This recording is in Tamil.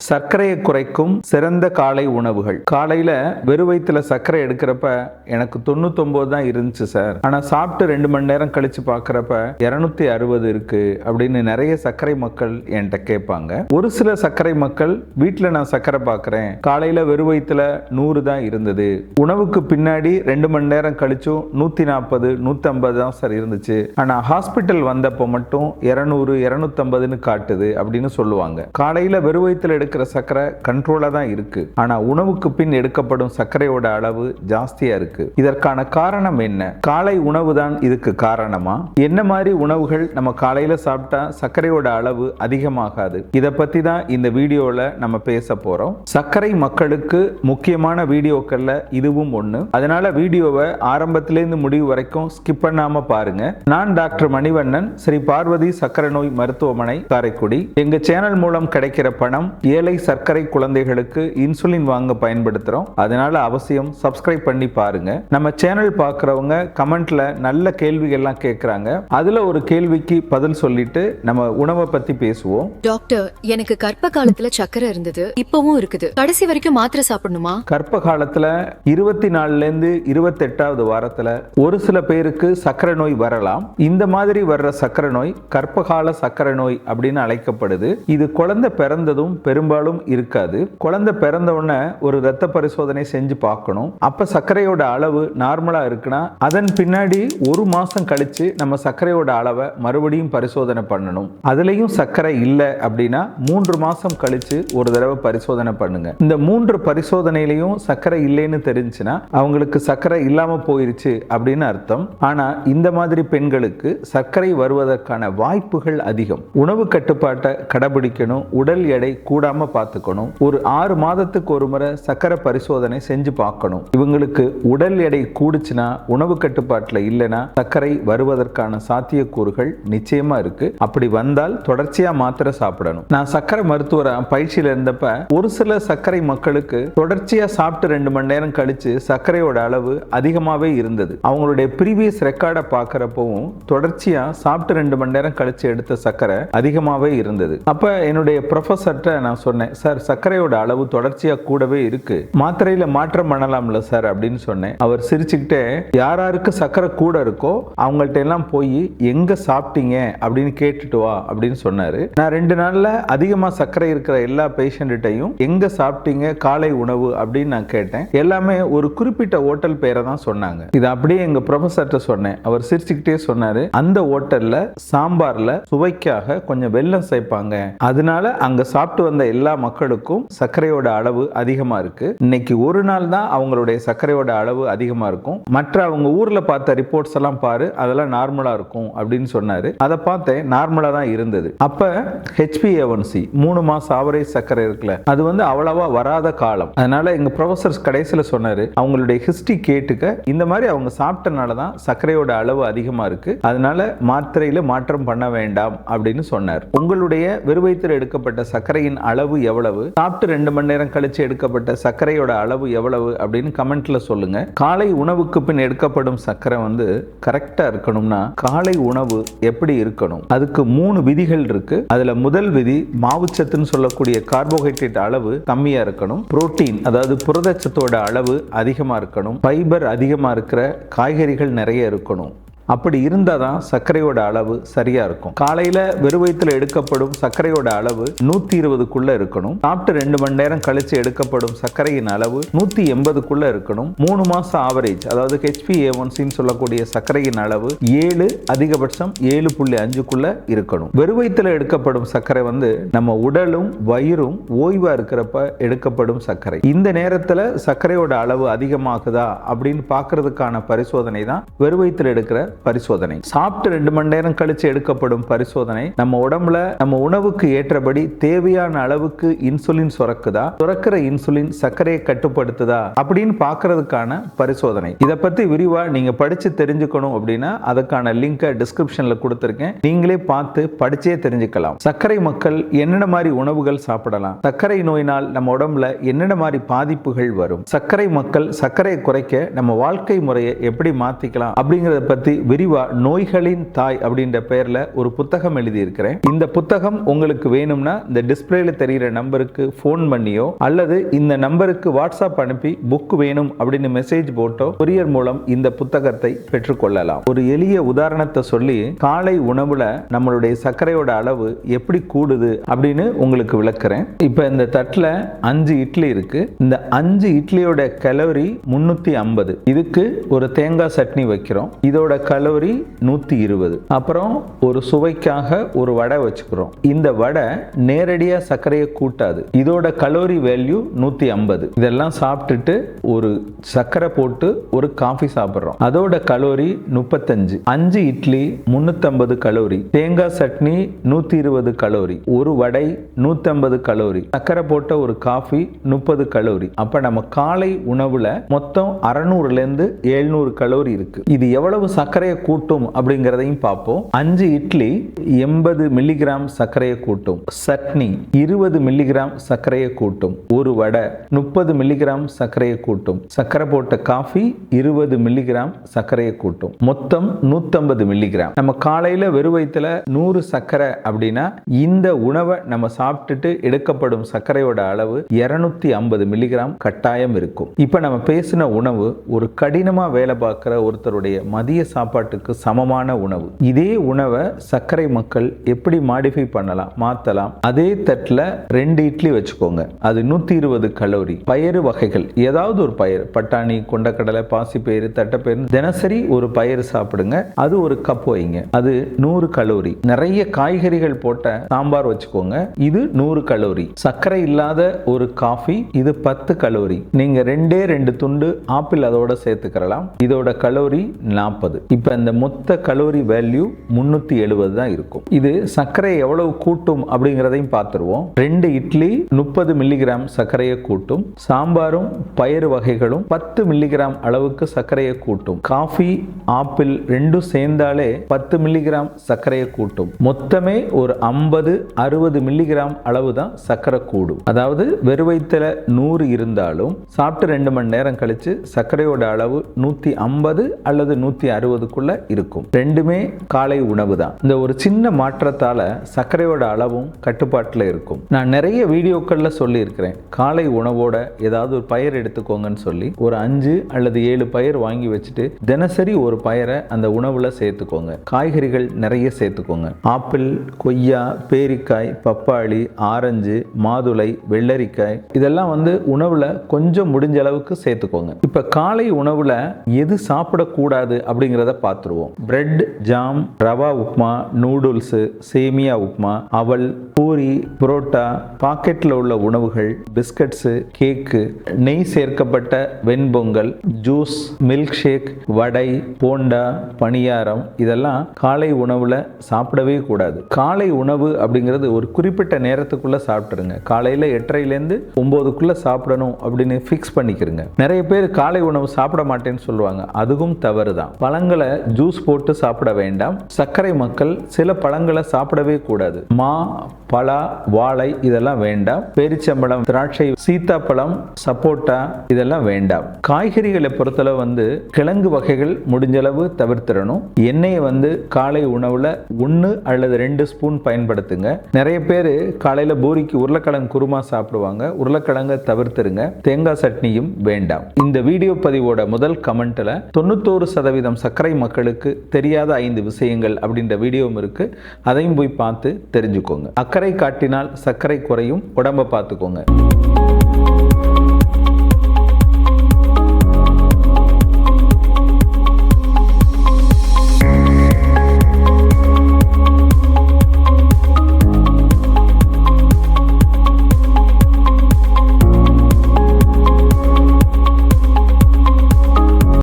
சர்க்கரையை குறைக்கும் சிறந்த காலை உணவுகள். காலையில வெறும் வயிற்றுல சர்க்கரை எடுக்கிறப்ப எனக்கு 99 தான் இருந்துச்சு சார், ஆனா சாப்பிட்டு 2 மணி நேரம் கழிச்சு பார்க்கறப்ப 260 இருக்கு அப்படின்னு நிறைய சர்க்கரை மக்கள் என்கிட்ட கேட்பாங்க. ஒரு சில சர்க்கரை மக்கள் வீட்டில் நான் சர்க்கரை பார்க்குறேன், காலையில வெறும் வயிற்றுல 100 தான் இருந்தது, உணவுக்கு பின்னாடி 2 மணி நேரம் கழிச்சும் 140 150 தான் சார் இருந்துச்சு, ஆனா ஹாஸ்பிட்டல் வந்தப்போ மட்டும் 200 250ன்னு காட்டுது அப்படின்னு சொல்லுவாங்க. காலையில வெறும் வயிற்றுல எடுக்கிற சர்க்கரை கண்ட்ரோலா தான் இருக்கு, ஆனா உணவுக்கு பின் எடுக்கப்படும் சர்க்கரையோட அளவு ஜாஸ்தியா இருக்கு. இதற்கான காரணம் என்ன? காலை உணவு தான் இதுக்கு காரணமா? என்ன மாதிரி உணவுகள் நம்ம காலையில சாப்பிட்டா சர்க்கரையோட அளவு அதிகமாகாது? இதை பத்தி தான் இந்த வீடியோல நம்ம பேச போறோம். சர்க்கரை மக்களுக்கு முக்கியமான வீடியோக்கள்ல இதுவும் ஒண்ணு. அதனால வீடியோவை ஆரம்பத்திலிருந்து முடிவு வரைக்கும் ஸ்கிப் பண்ணாம பாருங்க. நான் டாக்டர் மணிவண்ணன், ஸ்ரீ பார்வதி சர்க்கரை நோய் மருத்துவமனை, காரைக்குடி. எங்க சேனல் மூலம் கிடைக்கிற பணம் ஏழை சர்க்கரை குழந்தைகளுக்கு இன்சுலின் வாங்க பயன்படுத்துறோம். அதனால அவசியம் சப்ஸ்கிரைப் பண்ணி பாருங்க. நம்ம சேனல் பார்க்கறவங்க கமெண்ட்ல நல்ல கேள்விகள்லாம் கேட்கறாங்க. அதுல ஒரு கேள்விக்கு பதில் சொல்லிட்டு நம்ம உணவை பத்தி பேசுவோம். டாக்டர், எனக்கு கர்ப்ப காலத்துல சர்க்கரை இருந்தது, இப்பவும் இருக்குது, கடைசி வரைக்கும் மாத்திரை சாப்பிடணுமா? கர்ப்ப காலத்துல 24ல இருந்து 28வது வாரத்துல ஒரு சில பேருக்கு சர்க்கரை நோய் வரலாம். இந்த மாதிரி வர்ற சர்க்கரை நோய் கர்ப்பகால சர்க்கரை நோய் அப்படின்னு அழைக்கப்படுது. இது குழந்தை பிறந்ததும் பெரும்பாலும் இருக்காது. குழந்தை பிறந்த உடனே ஒரு ரத்த பரிசோதனை செஞ்சு பார்க்கணும். அப்ப சர்க்கரையோட அளவு நார்மலா இருக்குன்னா அதன் பின்னாடி ஒரு மாசம் கழிச்சு நம்ம சர்க்கரையோட அளவை மறுபடியும் பரிசோதனை பண்ணணும். அதுலயும் சர்க்கரை இல்லை அப்படின்னா 3 மாசம் கழிச்சு ஒரு தடவை பரிசோதனை பண்ணுங்க. இந்த 3 பரிசோதனையிலையும் சர்க்கரை இல்லைன்னு தெரிஞ்சுன்னா அவங்களுக்கு சர்க்கரை இல்லாம போயிருச்சு அப்படின்னு அர்த்தம். ஆனா இந்த மாதிரி பெண்களுக்கு சர்க்கரை வருவதற்கான வாய்ப்புகள் அதிகம். உணவு கட்டுப்பாட்டை கடைபிடிக்கணும், உடல் எடை கூடாம பார்த்துக்கணும், ஒரு 6 மாதத்துக்கு ஒரு முறை சர்க்கரை பரிசோதனை செஞ்சு பார்க்கணும். இவங்களுக்கு உடல் எடை கூடுச்சுன்னா, உணவு கட்டுப்பாட்டில் இல்லைன்னா சர்க்கரை வருவதற்கான சாத்தியக்கூறுகள் நிச்சயமா இருக்கு. அப்படி வந்தால் தொடர்ச்சியா மாத்திரை சாப்பிடணும். நான் சர்க்கரை மருத்துவரா பயிற்சியில இருந்தப்ப ஒரு சில சர்க்கரை மக்களுக்கு தொடர்ச்சியா சாப்பிட்டு 2 மணி நேரம் கழிச்சு சர்க்கரையோட அளவு அதிகமாவே இருந்தது. அவங்களுடைய ப்ரீவியஸ் ரெக்கார்டை பார்க்கறப்பவும் தொடர்ச்சியா சாப்பிட்டு 2 மணி நேரம் கழிச்சு எடுத்த சர்க்கரை அதிகமாவே இருந்தது. அப்ப என்னுடைய ப்ரொஃபஸர்கிட்ட நான் சொன்னேன், சார் சர்க்கரையோட அளவு தொடர்ச்சியா கூடவே இருக்கு, மாத்திரையில மாற்றம் பண்ணலாம்ல சார் அப்படின்னு சொன்னேன். அவர் சிரிச்சுக்கிட்டே, யாராருக்கு சர்க்கரை கூட இருக்கோ அவங்கள்ட்ட எல்லாம் போய் எங்க சாப்பிட்டீங்க அப்படின்னு கேட்டுட்டு வா அப்படின்னு சொன்னாரு. நான் 2 நாள்ல அதிகமா சர்க்கரை இருக்கிற எல்லா பேஷண்ட்டையும் எங்க சாப்பிட்டீங்க காலை உணவு அப்படின்னு நான் கேட்டேன். எல்லாமே ஒரு குறிப்பிட்ட ஹோட்டல் பேரை தான் சொன்னாங்க. இது அப்படியே எங்க ப்ரொஃபஸர்கிட்ட சொன்னேன். அவர் சிரிச்சுக்கிட்டே சொன்னாரு, அந்த ஹோட்டல்ல சாம்பார்ல சுவைக்காக கொஞ்சம் வெல்லம் சேர்ப்பாங்க, அதனால அங்க சாப்பிட்டு வந்த எல்லா மக்களுக்கும் சர்க்கரையோட அளவு அதிகமா இருக்கு. இன்னைக்கு ஒரு நாள் தான் அவங்களுடைய சர்க்கரையோட அளவு அதிகமா இருக்கும், மற்ற அவங்க ஊர்ல பார்த்த ரிப்போர்ட்ஸ் எல்லாம் பாரு, அதெல்லாம் நார்மலா இருக்கும் அப்படின்னு சொன்னாரு. அதை பார்த்தேன், நார்மலா தான் இருந்தது. அப்ப HbA1c 3 மாசம் ஆவரேஜ் சர்க்கரை இருக்குல்ல, அது அவ்வளவா வராத காலம். அதனால எங்க ப்ரொஃபசர் கடைசியில சொன்னாரு, அவங்களுடைய ஹிஸ்டரி கேட்டுக்க, இந்த மாதிரி அவங்க சாப்பிட்டனால தான் சர்க்கரையோட அளவு அதிகமா இருக்கு, அதனால மாத்திரையில மாற்றம் பண்ண வேண்டாம் அப்படின்னு சொன்னார். உங்களுடைய வெறுவயிற்றில் எடுக்கப்பட்ட சர்க்கரையின் அளவு எவ்வளவு, சாப்பிட்டு 2 மணி நேரம் கழிச்சு எடுக்கப்பட்ட சர்க்கரையோட அளவு எவ்வளவு அப்படின்னு கமெண்ட்ல சொல்லுங்க. காலை உணவுக்கு பின் எடுக்கப்படும் சர்க்கரை கரெக்டா இருக்கணும்னா காலை உணவு எப்படி இருக்கணும்? அதுக்கு 3 விதிகள் இருக்கு. அதுல முதல் விதி, மாவுச்சத்துன்னு சொல்லக்கூடிய கார்போஹைட்ரேட் அளவு கம்மியா இருக்கணும், புரோட்டீன் அதாவது புரதச்சத்தோட அளவு அதிகமா இருக்கணும், ஃபைபர் அதிகமா இருக்கிற காய்கறிகள் நிறைய இருக்கணும். அப்படி இருந்தாதான் சர்க்கரையோட அளவு சரியா இருக்கும். காலையில வெறும் வயிற்றுல எடுக்கப்படும் சர்க்கரையோட அளவு 120க்குள்ள இருக்கணும். சாப்பிட்டு 2 மணி நேரம் கழிச்சு எடுக்கப்படும் சர்க்கரையின் அளவு 180க்குள்ள இருக்கணும். 3 மாசம் ஆவரேஜ் அதாவது HbA1c சொல்லக்கூடிய சர்க்கரையின் அளவு 7, அதிகபட்சம் 7.5க்குள்ள இருக்கணும். வெறும் வயிற்றுல எடுக்கப்படும் சர்க்கரை நம்ம உடலும் வயிறும் ஓய்வா இருக்கிறப்ப எடுக்கப்படும் சர்க்கரை. இந்த நேரத்துல சர்க்கரையோட அளவு அதிகமாகுதா அப்படின்னு பாக்குறதுக்கான பரிசோதனை தான் வெறும் வயிற்றுல எடுக்கிற பரிசோதனை. சாப்பிட்டு 2 மணி நேரம் கழிச்சு எடுக்கப்படும் பரிசோதனை நம்ம உடம்புல நம்ம உணவுக்கு ஏற்றபடி தேவையான அளவுக்கு இன்சுலின் சுரக்குதா, சுரக்கிற இன்சுலின் சர்க்கரையை கட்டுப்படுத்துதா அப்படின்னு பார்க்கிறதுக்கான பரிசோதனை. இதை பத்தி விரிவா நீங்க படிச்சு தெரிஞ்சுக்கணும் அப்படின்னா அதுக்கான லிங்கை டிஸ்கிரிப்ஷன்ல கொடுத்திருக்கேன், நீங்களே பார்த்து படிச்சே தெரிஞ்சுக்கலாம். சர்க்கரை மக்கள் என்னென்ன மாதிரி உணவுகள் சாப்பிடலாம், சர்க்கரை நோயினால் நம்ம உடம்புல என்னென்ன மாதிரி பாதிப்புகள் வரும், சர்க்கரை மக்கள் சர்க்கரையை குறைக்க நம்ம வாழ்க்கை முறையை எப்படி மாத்திக்கலாம் அப்படிங்கறத பத்தி விரிவா நோய்களின் தாய் அப்படின்ற பெயர்ல ஒரு புத்தகம் எழுதியிருக்கிறேன். இந்த புத்தகம் உங்களுக்கு வேணும்னா இந்த டிஸ்பிளேல தெரிகிற நம்பருக்கு ஃபோன் பண்ணியோ அல்லது இந்த நம்பருக்கு வாட்ஸ்அப் அனுப்பி புக் வேணும் அப்படின்னு மெசேஜ் போட்டோ கொரியர் மூலம் இந்த புத்தகத்தை பெற்றுக்கொள்ளலாம். ஒரு எளிய உதாரணத்தை சொல்லி காலை உணவுல நம்மளுடைய சர்க்கரையோட அளவு எப்படி கூடுது அப்படின்னு உங்களுக்கு விளக்குறேன். இப்ப இந்த தட்டுல 5 இட்லி இருக்கு. இந்த 5 இட்லியோட கலோரி 350. இதுக்கு ஒரு தேங்காய் சட்னி வைக்கிறோம். இதோட கலோரி 120. அப்புறம் ஒரு சுவைக்காக ஒரு வடை வச்சுக்கிறோம். இந்த வடை நேரடியா சர்க்கரையை கூட்டாது. இதோட கலோரி வேல்யூ 150. இதெல்லாம் சாப்பிட்டுட்டு ஒரு சர்க்கரை போட்டு ஒரு காஃபி சாப்பிடுறோம். அதோட கலோரி 35. 5 இட்லி 350 கலோரி, தேங்காய் சட்னி 120 கலோரி, ஒரு வடை 150 கலோரி, சக்கரை போட்ட ஒரு காஃபி 30 கலோரி. அப்ப நம்ம காலை உணவுல மொத்தம் 600ல இருந்து 700 கலோரி இருக்கு. இது எவ்வளவு சர்க்கரையை கூட்டும் அப்படிங்கறதையும் பார்ப்போம். 5 இட்லி 80 மில்லிகிராம் சர்க்கரையை கூட்டும். சட்னி 20 மில்லிகிராம் சர்க்கரையை கூட்டும். ஒரு வடை 30 மில்லிகிராம் சர்க்கரையை கூட்டும். சர்க்கரை போட்ட காஃபி 20 மில்லிகிராம் சர்க்கரையை கூட்டும். மொத்தம் 150 மில்லிகிராம். நம்ம காலையில வெறும் வயித்துல 100 சர்க்கரை அப்படின்னா இந்த உணவை நம்ம சாப்பிட்டுட்டு எடுக்கப்படும் சர்க்கரையோட அளவு 250 மில்லிகிராம் கட்டாயம் இருக்கும். இப்ப நம்ம பேசின உணவு ஒரு கடினமா வேலை பார்க்கிற ஒருத்தருடைய மதிய சாப்பாட்டுக்கு சமமான உணவு. இதே உணவை சர்க்கரை மக்கள் எப்படி மாடிஃபை பண்ணலாம், மாத்தலாம். அதே தட்டுல 2 இட்லி வச்சுக்கோங்க. அது 120 கலோரி. பயறு வகைகள் ஏதாவது ஒரு பயிர், பட்டாணி, கொண்டக்கடலை, பாசிப்பயிறு, தட்டைப்பயிறு, தினசரி ஒரு பயிர் சாப்பிடுங்க. அது ஒரு கப் வைங்க. அது 100 கலோரி. நிறைய காய்கறிகள் போட்ட சாம்பார் வச்சுக்கோங்க. இது 100 கலோரி. சர்க்கரை இல்லாத ஒரு காஃபி, இது 10 கலோரி. நீங்க 2 துண்டு ஆப்பிள் அதோட சேர்த்துக்கலாம். இதோட கலோரி 40. இப்ப இந்த மொத்த கலோரி வேல்யூ 370 தான் இருக்கும். இது சர்க்கரை எவ்வளவு கூட்டும் அப்படிங்கறதையும் பார்த்துருவோம். 2 இட்லி 30 மில்லிகிராம் சர்க்கரையை கூட்டும். சாம்பாரும் பயறு வகைகளும் 10 மில்லிகிராம் அளவுக்கு சர்க்கரையை கூட்டும். காஃபி, ஆப்பிள் ரெண்டும் சேர்ந்தாலே 10 மில்லிகிராம் சர்க்கரையை கூட்டும். மொத்தமே ஒரு 50-60 மில்லிகிராம் அளவு தான் சர்க்கரை கூடும். அதாவது வெறும் வயித்துல 100 இருந்தாலும் சாப்பிட்டு 2 மணி நேரம் கழிச்சு சர்க்கரையோட அளவு 150 அல்லது 160க்குள்ள இருக்கும். ரெண்டுமே காலை உணவு தான். இந்த ஒரு சின்ன மாற்றத்தால சர்க்கரையோட அளவும் கட்டுப்பாட்டுல இருக்கும். நான் நிறைய வீடியோக்கள்ல சொல்லி இருக்கிறேன், காலை உணவோட ஏதாவது ஒரு பயிர் எடுத்துக்கோங்கன்னு சொல்லி. ஒரு 5 அல்லது 7 பயிர் வாங்கி வச்சுட்டு தினசரி ஒரு பயிரை அந்த உணவுல சேர்த்துக்கோங்க. காய்கறிகள் நிறைய சேர்த்துக்கோங்க. ஆப்பிள், கொய்யா, பேரிக்காய், பப்பாளி, ஆரஞ்சு, மாதுளை, வெள்ளரிக்காய் இதெல்லாம் உணவுல கொஞ்சம் முடிஞ்ச அளவுக்கு சேர்த்துக்கோங்க. இப்ப காலை உணவுல எது சாப்பிடக்கூடாது அப்படிங்கிறத பார்த்துருவோம். Bread, jam, rava upma, noodles, சேமியா உப்மா, அவல், பூரி, புரோட்டா, பாக்கெட்ல உள்ள உணவுகள், பிஸ்கட்ஸ், கேக்கு, நெய் சேர்க்கப்பட்ட வெண்பொங்கல், ஜூஸ், மில்க் ஷேக், வடை, போண்டா, பணியாரம் இதெல்லாம் காலை உணவுல சாப்பிடவே கூடாது. காலை உணவு அப்படிங்கிறது ஒரு குறிப்பிட்ட நேரத்துக்குள்ள சாப்பிட்டுருங்க. காலையில 8:30லேருந்து 9க்குள்ள சாப்பிடணும் அப்படின்னு ஃபிக்ஸ் பண்ணிக்கிறங்க. நிறைய பேர் காலை உணவு சாப்பிட மாட்டேன்னு சொல்லுவாங்க. அதுவும் தவறு தான். பழங்களை ஜூஸ் போட்டு சாப்பிட வேண்டாம். சர்க்கரை மக்கள் சில பழங்களை சாப்பிடவே கூடாது. மா, பலா, வாழை இதெல்லாம் வேண்டாம். பேரிச்சம்பழம், திராட்சை, சீத்தாப்பழம், சப்போட்டா இதெல்லாம் வேண்டாம். காய்கறிகளை பொறுத்தளவு கிழங்கு வகைகள் முடிஞ்சளவு தவிர்த்திடணும். எண்ணெயை காலை உணவுல 1 அல்லது 2 ஸ்பூன் பயன்படுத்துங்க. நிறைய பேர் காலையில பூரிக்கு உருளைக்கிழங்கு குருமா சாப்பிடுவாங்க. உருளைக்கிழங்கை தவிர்த்துருங்க. தேங்காய் சட்னியும் வேண்டாம். இந்த வீடியோ பதிவோட முதல் கமெண்ட்ல 91% சர்க்கரை மக்களுக்கு தெரியாத 5 விஷயங்கள் அப்படின்ற வீடியோவும் இருக்கு. அதையும் போய் பார்த்து தெரிஞ்சுக்கோங்க. அக்கறை காட்டினால் சர்க்கரை குறையும். உடம்ப பார்த்துக்கோங்க.